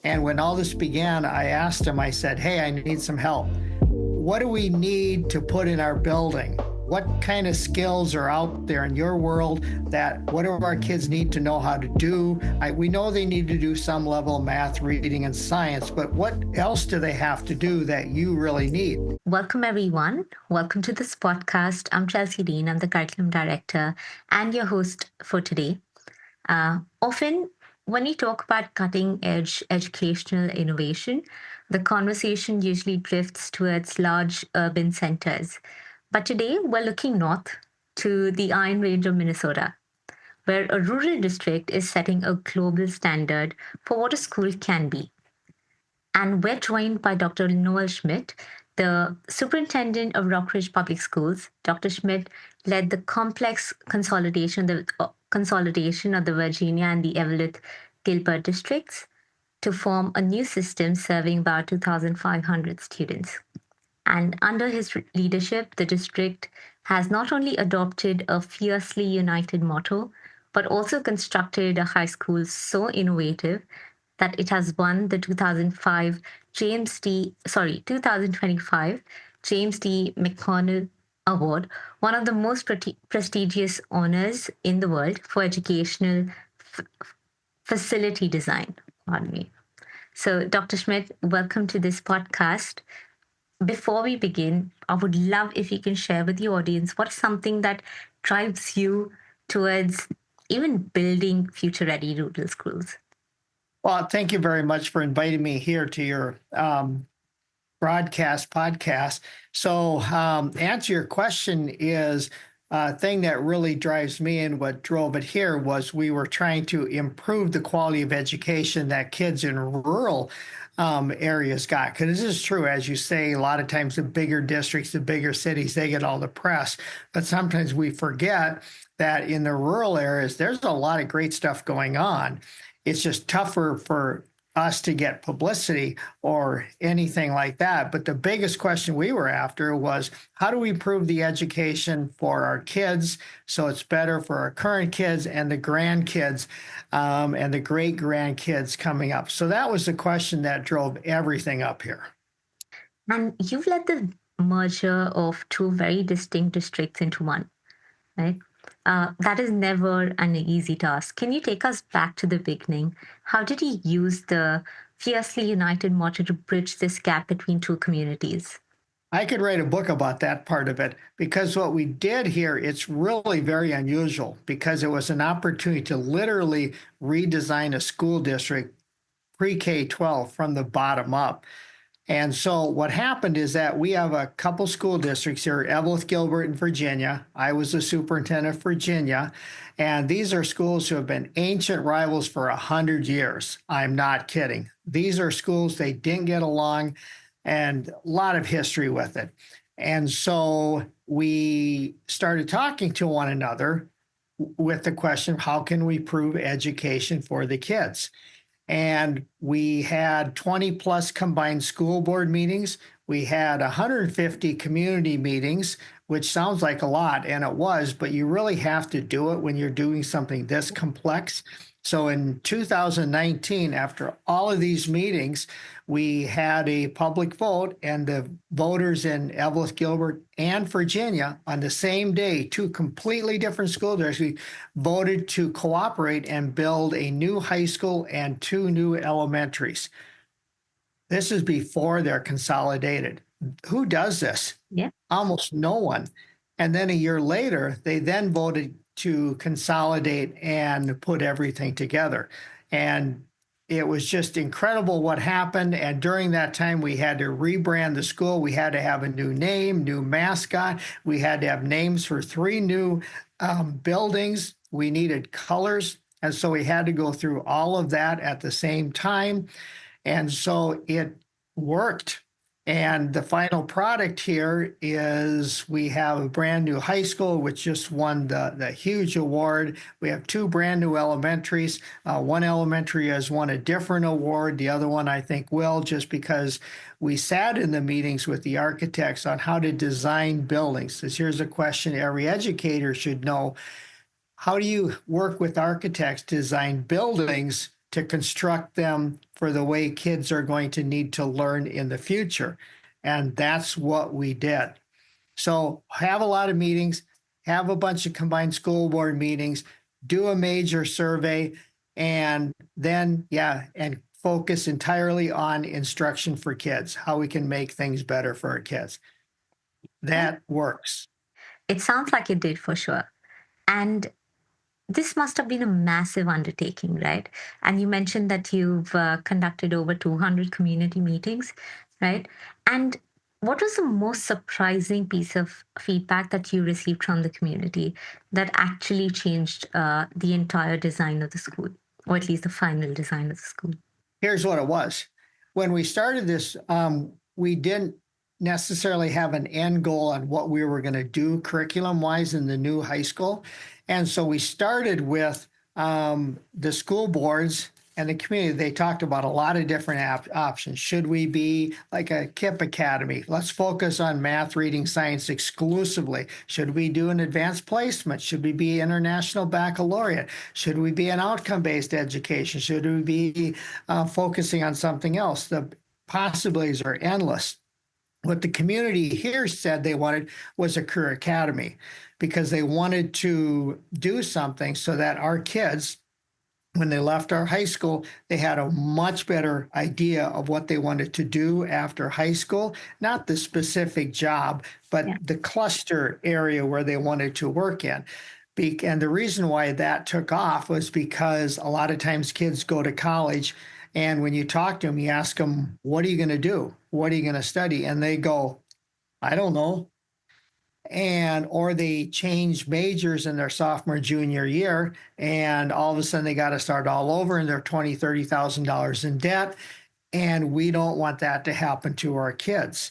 And when all this began, I asked him, I said, hey, I need some help. What do we need to put in our building? What kind of skills are out there in your world that what do our kids need to know how to do? We know they need to do some level of math, reading, and science, but what else do they have to do that you really need? Welcome, everyone. Welcome to this podcast. I'm Chelsea Dean. I'm the curriculum director and your host for today. Often, when we talk about cutting edge educational innovation, the conversation usually drifts towards large urban centers. But today, we're looking north to the Iron Range of Minnesota, where a rural district is setting a global standard for what a school can be. And we're joined by Dr. Noel Schmidt, the superintendent of Rockridge Public Schools. Dr. Schmidt led the complex consolidation of the Virginia and the Eveleth Gilbert districts to form a new system serving about 2,500 students. And under his leadership, the district has not only adopted a fiercely united motto, but also constructed a high school so innovative that it has won the 2025 James D. McConnell Award, one of the most prestigious honors in the world for educational facility design. Pardon me. So, Dr. Schmidt, welcome to this podcast. Before we begin, I would love if you can share with the audience what is something that drives you towards even building future-ready rural schools. Well, thank you very much for inviting me here to your podcast. So answer your question is a thing that really drives me and what drove it here was we were trying to improve the quality of education that kids in rural areas got. Because this is true, as you say, a lot of times the bigger districts, the bigger cities, they get all the press. But sometimes we forget that in the rural areas, there's a lot of great stuff going on. It's just tougher for us to get publicity or anything like that. But the biggest question we were after was, how do we improve the education for our kids so it's better for our current kids and the grandkids and the great-grandkids coming up? So that was the question that drove everything up here. And you've led the merger of two very distinct districts into one, right? That is never an easy task. Can you take us back to the beginning? How did he use the fiercely united motto to bridge this gap between two communities? I could write a book about that part of it because what we did here, it's really very unusual because it was an opportunity to literally redesign a school district pre-K-12 from the bottom up. And so what happened is that we have a couple school districts here, Eveleth Gilbert in Virginia. I was the superintendent of Virginia. And these are schools who have been ancient rivals for 100 years. I'm not kidding. These are schools, they didn't get along and a lot of history with it. And so we started talking to one another with the question, how can we improve education for the kids? And we had 20 plus combined school board meetings. We had 150 community meetings, which sounds like a lot, and it was, but you really have to do it when you're doing something this complex. So in 2019, after all of these meetings, we had a public vote, and the voters in Eveleth Gilbert and Virginia on the same day, two completely different school districts, voted to cooperate and build a new high school and two new elementaries. This is before they're consolidated. Who does this? Yeah. Almost no one. And then a year later, they then voted to consolidate and put everything together. And it was just incredible what happened. And during that time, we had to rebrand the school. We had to have a new name, new mascot. We had to have names for three new buildings. We needed colors. And so we had to go through all of that at the same time. And so it worked. And the final product here is we have a brand new high school, which just won the huge award. We have two brand new elementaries. One elementary has won a different award. The other one, I think, will, just because we sat in the meetings with the architects on how to design buildings. Because here's a question every educator should know. How do you work with architects to design buildings to construct them for the way kids are going to need to learn in the future. And that's what we did. So have a lot of meetings, have a bunch of combined school board meetings, do a major survey, and then, and focus entirely on instruction for kids, how we can make things better for our kids. That works. It sounds like it did for sure. And this must have been a massive undertaking, right? And you mentioned that you've conducted over 200 community meetings, right? And what was the most surprising piece of feedback that you received from the community that actually changed the entire design of the school, or at least the final design of the school? Here's what it was. When we started this, we didn't necessarily have an end goal on what we were going to do curriculum-wise in the new high school. And so we started with the school boards and the community. They talked about a lot of different options. Should we be like a KIPP academy? Let's focus on math, reading, science exclusively. Should we do an advanced placement? Should we be international baccalaureate? Should we be an outcome-based education? Should we be focusing on something else? The possibilities are endless. What the community here said they wanted was a career academy because they wanted to do something so that our kids, when they left our high school, they had a much better idea of what they wanted to do after high school, not the specific job, but the cluster area where they wanted to work in. And the reason why that took off was because a lot of times kids go to college, and when you talk to them, you ask them, what are you going to do? What are you going to study? And they go, I don't know. Or they change majors in their sophomore, junior year, and all of a sudden they got to start all over and they're $20,000, $30,000 in debt. And we don't want that to happen to our kids.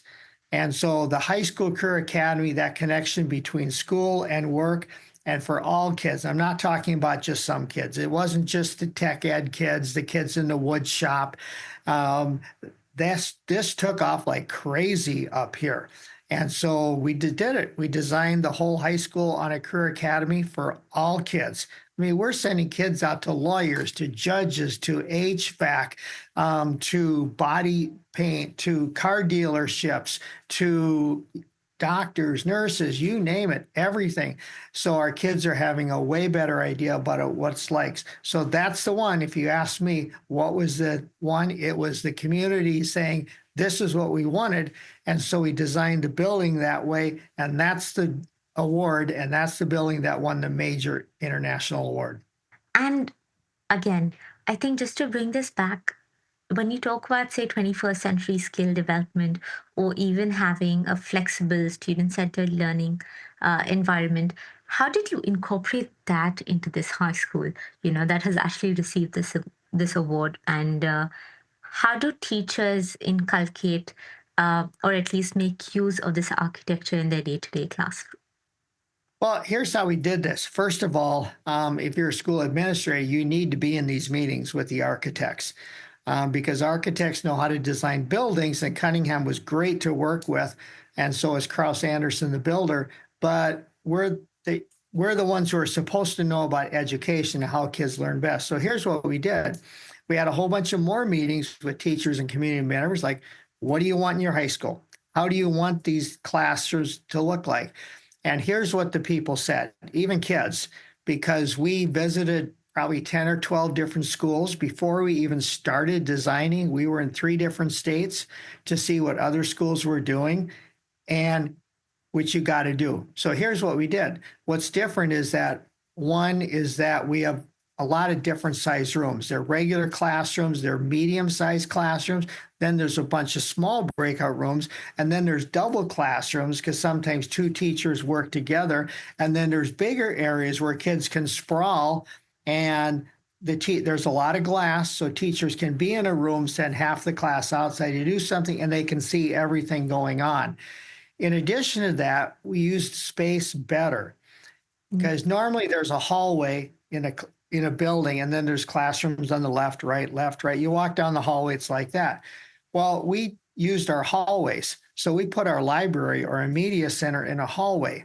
And so the high school career academy, that connection between school and work, and for all kids, I'm not talking about just some kids. It wasn't just the tech ed kids, the kids in the wood shop. This took off like crazy up here. And so we did it. We designed the whole high school on a career academy for all kids. I mean, we're sending kids out to lawyers, to judges, to HVAC, to body paint, to car dealerships, to doctors, nurses, you name it, everything. So our kids are having a way better idea about what it's like. So that's the one. If you ask me, what was the one? It was the community saying, this is what we wanted. And so we designed the building that way. And that's the award. And that's the building that won the major international award. And again, I think just to bring this back, when you talk about, say, 21st century skill development, or even having a flexible student-centered learning environment, how did you incorporate that into this high school, that has actually received this award? And how do teachers inculcate or at least make use of this architecture in their day-to-day classroom? Well, here's how we did this. First of all, if you're a school administrator, you need to be in these meetings with the architects. Because architects know how to design buildings, and Cunningham was great to work with, and so is Kraus Anderson, the builder. But we're the ones who are supposed to know about education and how kids learn best. So here's what we did. We had a whole bunch of more meetings with teachers and community members, like, what do you want in your high school? How do you want these classrooms to look like? And here's what the people said, even kids, because we visited probably 10 or 12 different schools. Before we even started designing, we were in 3 different states to see what other schools were doing, and which you got to do. So here's what we did. What's different is that we have a lot of different size rooms. They're regular classrooms, they're medium-sized classrooms. Then there's a bunch of small breakout rooms, and then there's double classrooms because sometimes 2 teachers work together. And then there's bigger areas where kids can sprawl, and there's a lot of glass, so teachers can be in a room, send half the class outside to do something, and they can see everything going on. In addition to that, we used space better because normally there's a hallway in a building, and then there's classrooms on the left, right. You walk down the hallway, it's like that. Well, we used our hallways. So we put our library or a media center in a hallway.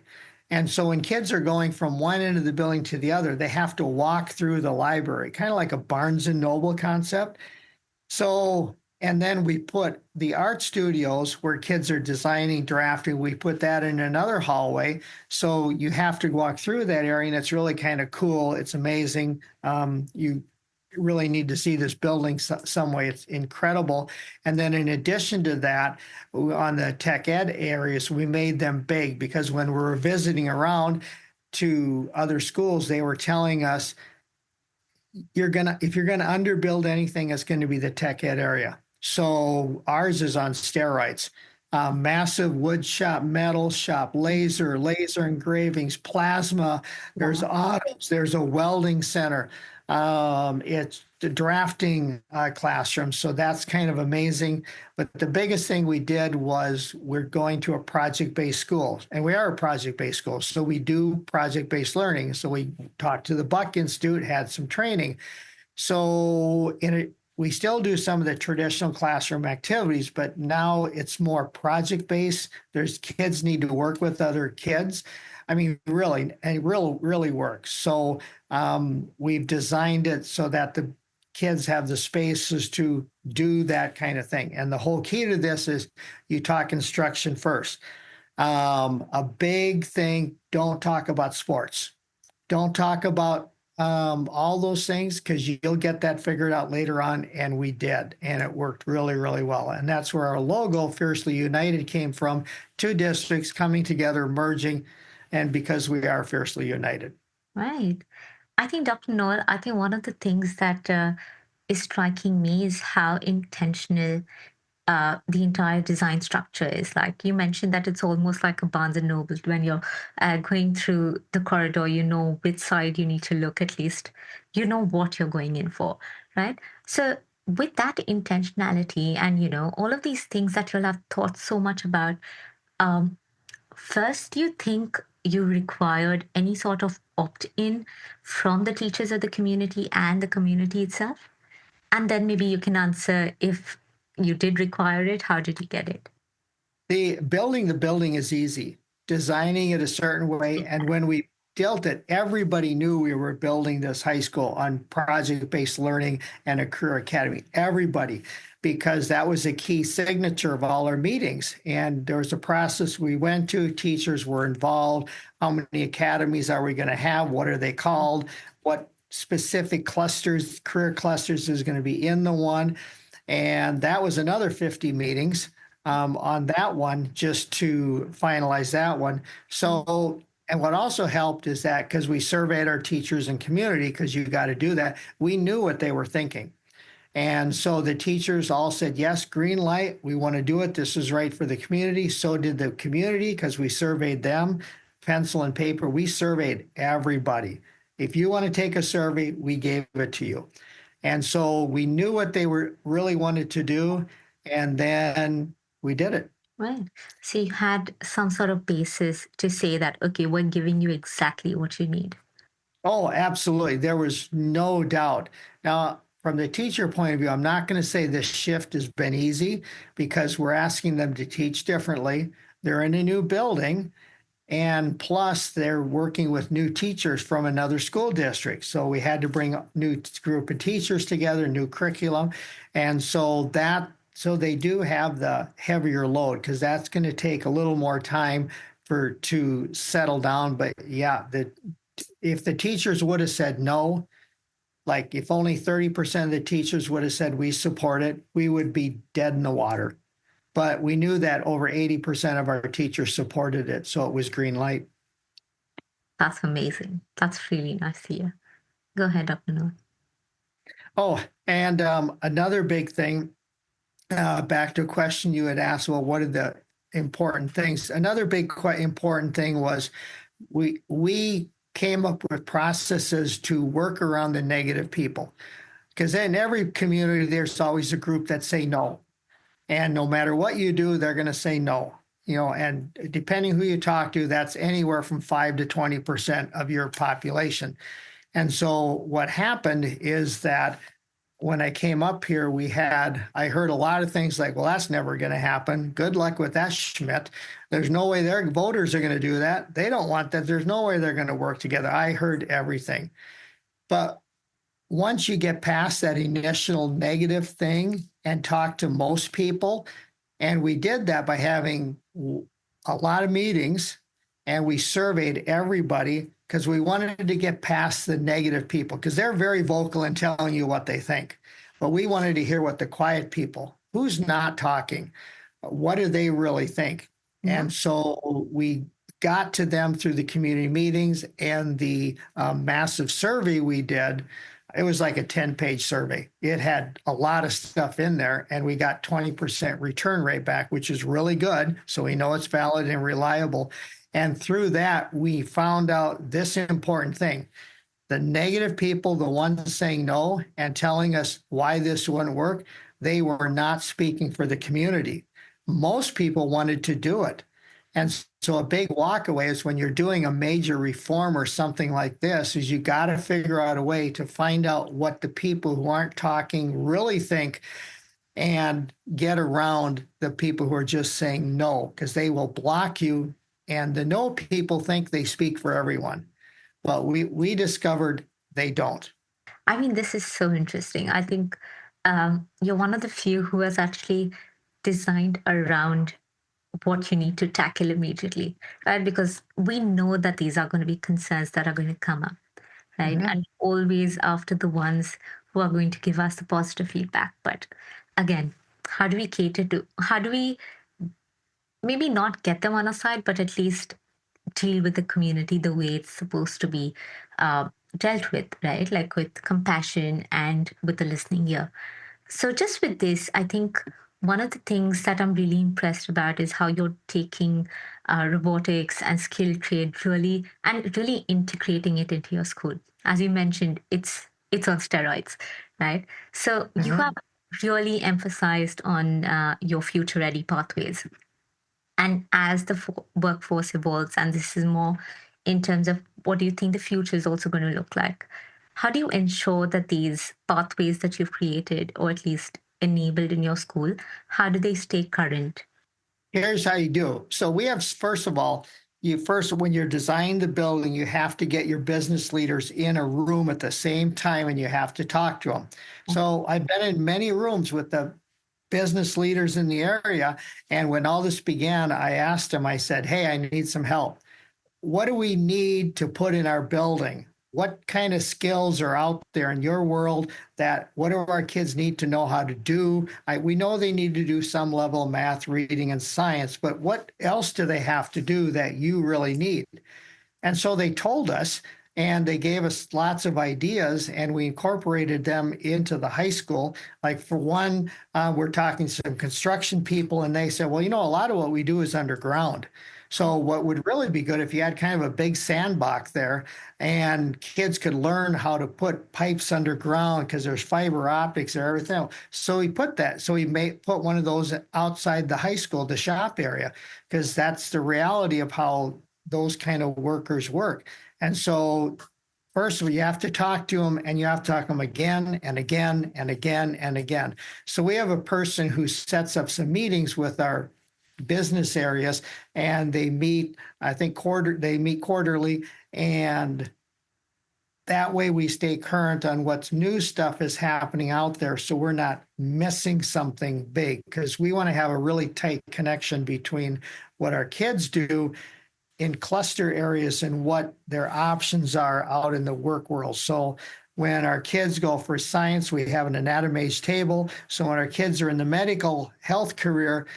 And so when kids are going from one end of the building to the other, they have to walk through the library, kind of like a Barnes and Noble concept. So, and then we put the art studios where kids are designing, drafting, we put that in another hallway. So you have to walk through that area, and it's really kind of cool. It's amazing. You really need to see this building some way. It's incredible. And then in addition to that, on the tech ed areas, we made them big because when we were visiting around to other schools, they were telling us, if you're gonna underbuild anything, it's going to be the tech ed area. So ours is on steroids. Massive wood shop, metal shop, laser engravings, plasma. There's autos. There's a welding center. It's the drafting classroom. So that's kind of amazing. But the biggest thing we did was we're going to a project-based school, and we are a project-based school. So we do project-based learning. So we talked to the Buck Institute, had some training. So we still do some of the traditional classroom activities, but now it's more project-based. There's kids need to work with other kids. I mean, really, and it really works. So we've designed it so that the kids have the spaces to do that kind of thing. And the whole key to this is you talk instruction first. A big thing, don't talk about sports. Don't talk about all those things because you'll get that figured out later on. And we did. And it worked really, really well. And that's where our logo, Fiercely United, came from. Two districts coming together, merging, and because we are fiercely united. Right. I think, Dr. Noel, I think one of the things that is striking me is how intentional the entire design structure is. Like you mentioned that it's almost like a Barnes and Noble. When you're going through the corridor, you know which side you need to look, at least you know what you're going in for, right? So with that intentionality and, all of these things that you'll have thought so much about, um, first, do you think you required any sort of opt-in from the teachers of the community and the community itself? And then maybe you can answer, if you did require it, how did you get it? The building is easy. Designing it a certain way, and when we built it, everybody knew we were building this high school on project-based learning and a career academy. Everybody, because that was a key signature of all our meetings. And there was a process we went to. Teachers were involved. How many academies are we going to have? What are they called? What specific clusters, career clusters, is going to be in the one? And that was another 50 meetings on that one just to finalize that one. So, and what also helped is that because we surveyed our teachers and community, because you got to do that, we knew what they were thinking. And so the teachers all said, yes, green light, we want to do it. This is right for the community. So did the community, because we surveyed them, pencil and paper. We surveyed everybody. If you want to take a survey, we gave it to you. And so we knew what they were really wanted to do. And then we did it. Right. So you had some sort of basis to say that, okay, we're giving you exactly what you need. Oh, absolutely. There was no doubt. Now, from the teacher point of view, I'm not going to say this shift has been easy because we're asking them to teach differently. They're in a new building. And plus, they're working with new teachers from another school district. So we had to bring a new group of teachers together, new curriculum. And so they do have the heavier load because that's going to take a little more time to settle down. But yeah, if the teachers would have said no, like if only 30% of the teachers would have said we support it, we would be dead in the water. But we knew that over 80% of our teachers supported it, so it was green light. That's amazing. That's really nice to hear. Go ahead, Dr. Noor. Oh, and another big thing, back to a question you had asked, well, what are the important things? Another big important thing was we came up with processes to work around the negative people. Because in every community, there's always a group that say no. And no matter what you do, they're going to say no. And depending who you talk to, that's anywhere from 5 to 20% of your population. And so what happened is that when I came up here, I heard a lot of things like, well, that's never going to happen. Good luck with that, Schmidt. There's no way their voters are going to do that. They don't want that. There's no way they're going to work together. I heard everything. But once you get past that initial negative thing and talk to most people, and we did that by having a lot of meetings and we surveyed everybody because we wanted to get past the negative people because they're very vocal in telling you what they think. But we wanted to hear what the quiet people, who's not talking, what do they really think? Yeah. And so we got to them through the community meetings and the massive survey we did. It was like a 10-page survey. It had a lot of stuff in there, and we got 20% return rate back, which is really good. So we know it's valid and reliable. And through that, we found out this important thing. The negative people, the ones saying no and telling us why this wouldn't work, they were not speaking for the community. Most people wanted to do it. And so a big walkaway is when you're doing a major reform or something like this, is you got to figure out a way to find out what the people who aren't talking really think and get around the people who are just saying no, because they will block you. And the no people think they speak for everyone. Well, we discovered they don't. I mean, this is so interesting. I think you're one of the few who has actually designed around what you need to tackle immediately, right? Because we know that these are going to be concerns that are going to come up, right? Mhm. And always after the ones who are going to give us the positive feedback. But again, how do we maybe not get them on our side, but at least deal with the community the way it's supposed to be dealt with, right? Like with compassion and with the listening ear. So, just with this, I think one of the things that I'm really impressed about is how you're taking robotics and skilled trade really integrating it into your school. As you mentioned, it's on steroids, right? So you have Mhm. really emphasized on your future ready pathways. And as the workforce evolves, and this is more in terms of what do you think the future is also going to look like? How do you ensure that these pathways that you've created, or at least enabled in your school, how do they stay current? Here's how you do. So we have, first of all, when you're designing the building, you have to get your business leaders in a room at the same time and you have to talk to them. So I've been in many rooms with the business leaders in the area. And when all this began, I asked them, I said, hey, I need some help. What do we need to put in our building? What kind of skills are out there in your world that what do our kids need to know how to do? We know they need to do some level of math, reading, and science, but what else do they have to do that you really need? And so they told us, and they gave us lots of ideas, and we incorporated them into the high school. Like for one, we're talking to some construction people, and they said, well, a lot of what we do is underground. So what would really be good if you had kind of a big sandbox there and kids could learn how to put pipes underground because there's fiber optics or everything else. So we put that. So we put one of those outside the high school, the shop area, because that's the reality of how those kind of workers work. And so, first of all, you have to talk to them and you have to talk to them again and again and again and again. So, we have a person who sets up some meetings with our business areas and they meet, I think, they meet quarterly. And that way we stay current on what's new stuff is happening out there. So, we're not missing something big because we want to have a really tight connection between what our kids do in cluster areas and what their options are out in the work world. So when our kids go for science, we have an anatomies table. So when our kids are in the medical health career,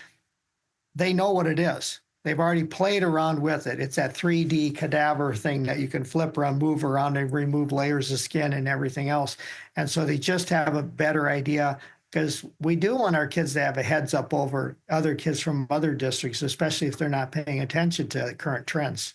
they know what it is. They've already played around with it. It's that 3D cadaver thing that you can flip around, move around, and remove layers of skin and everything else. And so they just have a better idea because we do want our kids to have a heads up over other kids from other districts, especially if they're not paying attention to current trends.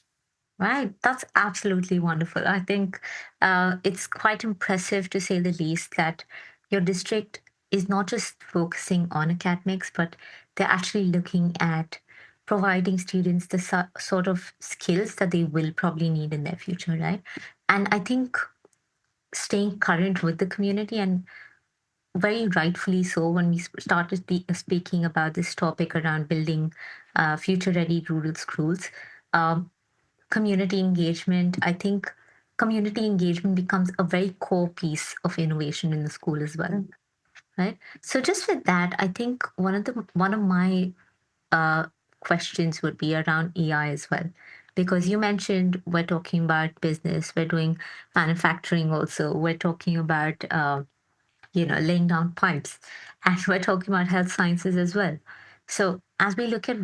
Right. That's absolutely wonderful. I think it's quite impressive to say the least that your district is not just focusing on academics, but they're actually looking at providing students the sort of skills that they will probably need in their future, right? And I think staying current with the community and very rightfully so, when we started speaking about this topic around building future-ready rural schools, um, community engagement, I think community engagement becomes a very core piece of innovation in the school as well, right? So just with that, I think one of my uh, questions would be around AI as well. Because you mentioned we're talking about business, we're doing manufacturing also, we're talking about laying down pipes, and we're talking about health sciences as well. So as we look at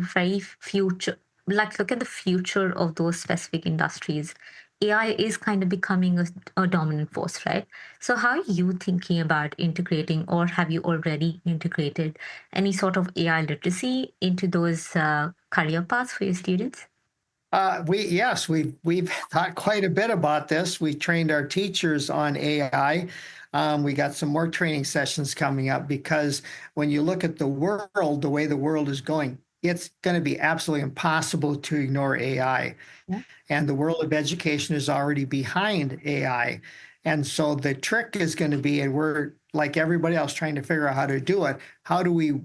look at the future of those specific industries, AI is kind of becoming a dominant force, right? So how are you thinking about integrating, or have you already integrated any sort of AI literacy into those career paths for your students? We've thought quite a bit about this. We trained our teachers on AI. We got some more training sessions coming up because when you look at the world, the way the world is going, it's going to be absolutely impossible to ignore AI. Yeah. And the world of education is already behind AI. And so the trick is going to be, and we're like everybody else trying to figure out how to do it. How do we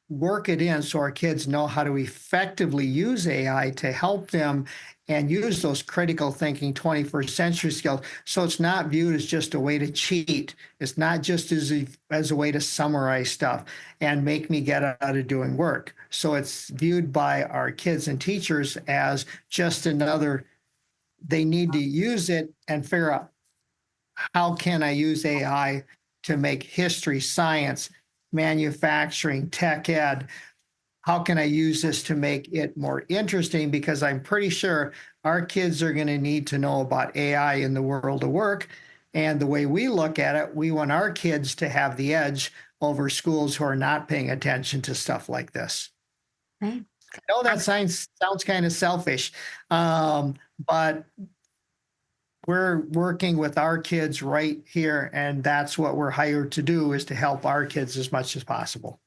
work it in so our kids know how to effectively use AI to help them and use those critical thinking 21st century skills, so it's not viewed as just a way to cheat. It's not just as a way to summarize stuff and make me get out of doing work. So it's viewed by our kids and teachers as just another, they need to use it and figure out, how can I use AI to make history, science, manufacturing, tech ed, how can I use this to make it more interesting? Because I'm pretty sure our kids are going to need to know about AI in the world of work. And the way we look at it, we want our kids to have the edge over schools who are not paying attention to stuff like this. Right. I know that sounds kind of selfish, but we're working with our kids right here, and that's what we're hired to do, is to help our kids as much as possible.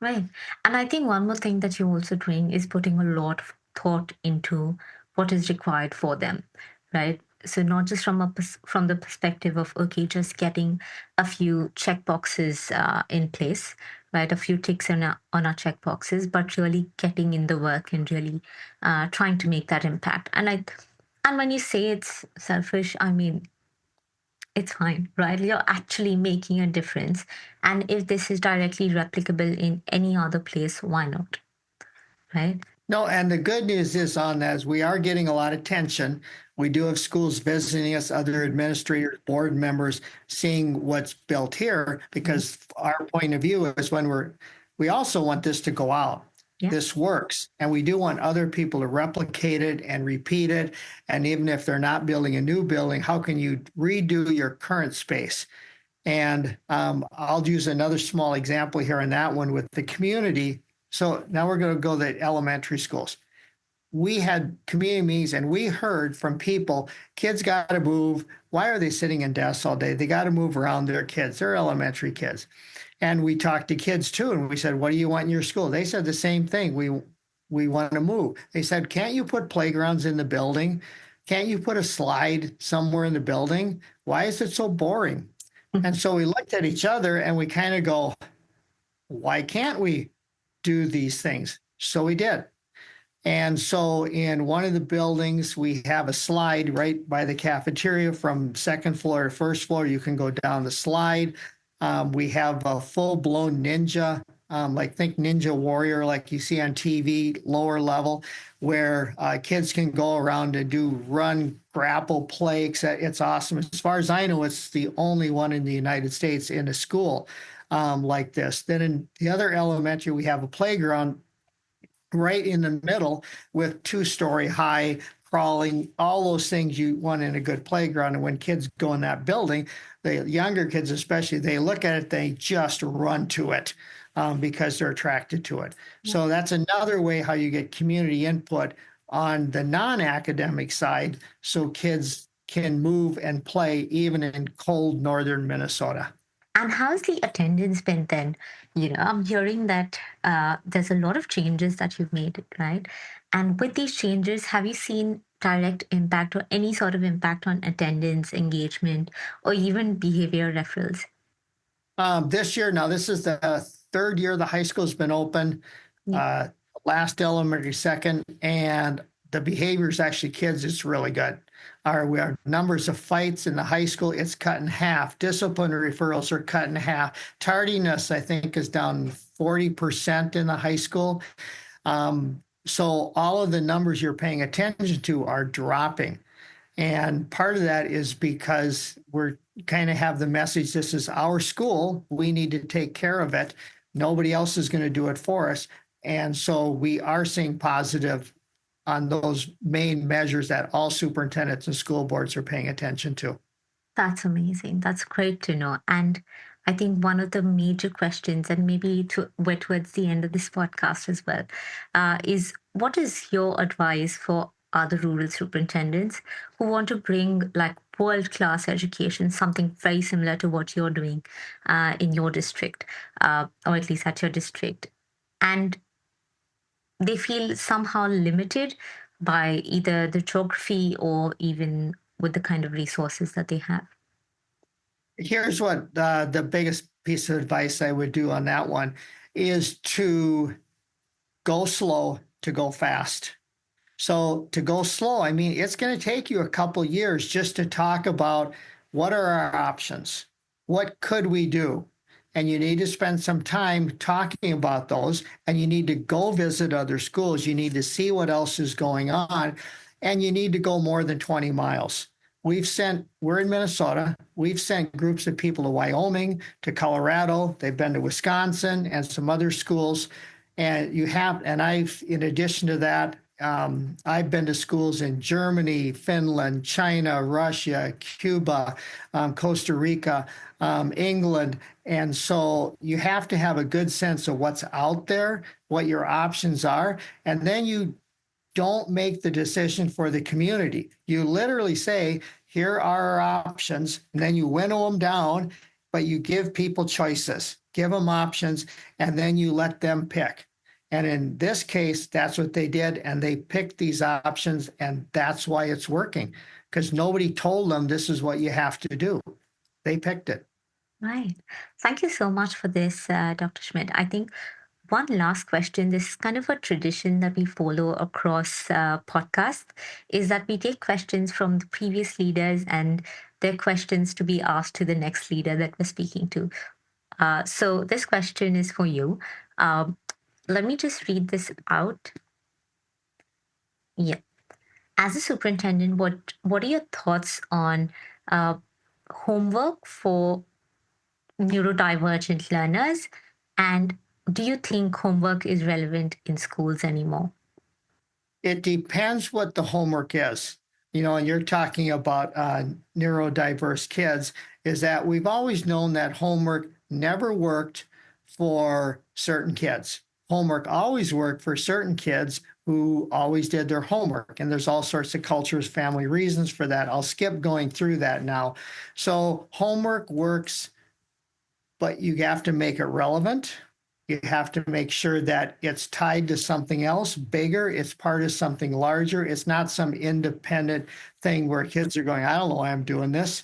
Right. And I think one more thing that you're also doing is putting a lot of thought into what is required for them, right? So not just from the perspective of, okay, just getting a few check boxes in place, right? A few ticks on our check boxes, but really getting in the work and really trying to make that impact. And when you say it's selfish, I mean, it's fine, right? You're actually making a difference. And if this is directly replicable in any other place, why not? Right? No, and the good news is on that is we are getting a lot of attention. We do have schools visiting us, other administrators, board members, seeing what's built here, Mhm. because our point of view is we also want this to go out. Yeah. This works. And we do want other people to replicate it and repeat it. And even if they're not building a new building, how can you redo your current space? And I'll use another small example here on that one with the community. So now we're going to go to the elementary schools. We had community meetings and we heard from people, kids got to move. Why are they sitting in desks all day? They got to move around their kids. They're elementary kids. And we talked to kids too. And we said, what do you want in your school? They said the same thing. We want to move. They said, can't you put playgrounds in the building? Can't you put a slide somewhere in the building? Why is it so boring? And so we looked at each other and we kind of go, why can't we do these things? So we did. And so in one of the buildings, we have a slide right by the cafeteria from second floor to first floor. You can go down the slide. We have a full blown ninja, like think Ninja Warrior, like you see on TV, lower level, where kids can go around and do run, grapple, play. It's awesome. As far as I know, it's the only one in the United States in a school like this. Then in the other elementary, we have a playground right in the middle with 2-story high crawling, all those things you want in a good playground. And when kids go in that building, the younger kids especially, they look at it, they just run to it because they're attracted to it. Yeah. So that's another way how you get community input on the non-academic side, so kids can move and play even in cold northern Minnesota. And how's the attendance been then? I'm hearing that there's a lot of changes that you've made, right? And with these changes, have you seen direct impact or any sort of impact on attendance, engagement, or even behavior referrals? This year, now this is the third year the high school's been open. Yeah. Last elementary, second, and the behaviors actually kids, it's really good. Our numbers of fights in the high school, it's cut in half. Disciplinary referrals are cut in half. Tardiness, I think, is down 40% in the high school. So all of the numbers you're paying attention to are dropping. And part of that is because we're kind of have the message, this is our school. We need to take care of it. Nobody else is going to do it for us. And so we are seeing positive on those main measures that all superintendents and school boards are paying attention to. That's amazing. That's great to know. And I think one of the major questions, and maybe we're towards the end of this podcast as well, is what is your advice for other rural superintendents who want to bring like world-class education, something very similar to what you're doing in your district, or at least at your district, and they feel somehow limited by either the geography or even with the kind of resources that they have? Here's what the biggest piece of advice I would do on that one is to go slow to go fast. So to go slow, I mean, it's going to take you a couple years just to talk about what are our options? What could we do? And you need to spend some time talking about those, and you need to go visit other schools. You need to see what else is going on, and you need to go more than 20 miles. We're in Minnesota. We've sent groups of people to Wyoming, to Colorado. They've been to Wisconsin and some other schools. And in addition to that, I've been to schools in Germany, Finland, China, Russia, Cuba, Costa Rica, England. And so you have to have a good sense of what's out there, what your options are. And then you don't make the decision for the community. You literally say, here are our options. And then you winnow them down, but you give people choices, give them options, and then you let them pick. And in this case, that's what they did. And they picked these options. And that's why it's working, because nobody told them this is what you have to do. They picked it. Right. Thank you so much for this, Dr. Schmidt. I think one last question. This is kind of a tradition that we follow across podcasts, is that we take questions from the previous leaders and their questions to be asked to the next leader that we're speaking to. So this question is for you. Let me just read this out. Yeah. As a superintendent, what are your thoughts on homework for neurodivergent learners? And do you think homework is relevant in schools anymore? It depends what the homework is. And you're talking about neurodiverse kids, is that we've always known that homework never worked for certain kids. Homework always worked for certain kids who always did their homework. And there's all sorts of cultures, family reasons for that. I'll skip going through that now. So homework works, but you have to make it relevant. You have to make sure that it's tied to something else bigger. It's part of something larger. It's not some independent thing where kids are going, I don't know why I'm doing this.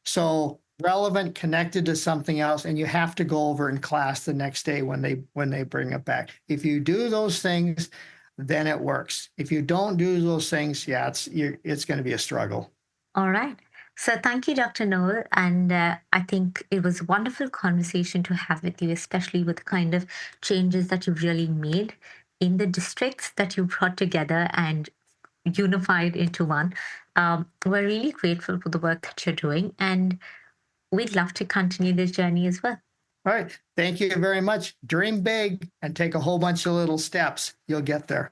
So relevant, connected to something else, and you have to go over in class the next day when they bring it back. If you do those things, then it works. If you don't do those things, yeah, it's going to be a struggle. All right. So thank you, Dr. Noel. And I think it was a wonderful conversation to have with you, especially with the kind of changes that you've really made in the districts that you brought together and unified into one. We're really grateful for the work that you're doing, and we'd love to continue this journey as well. All right. Thank you very much. Dream big and take a whole bunch of little steps. You'll get there.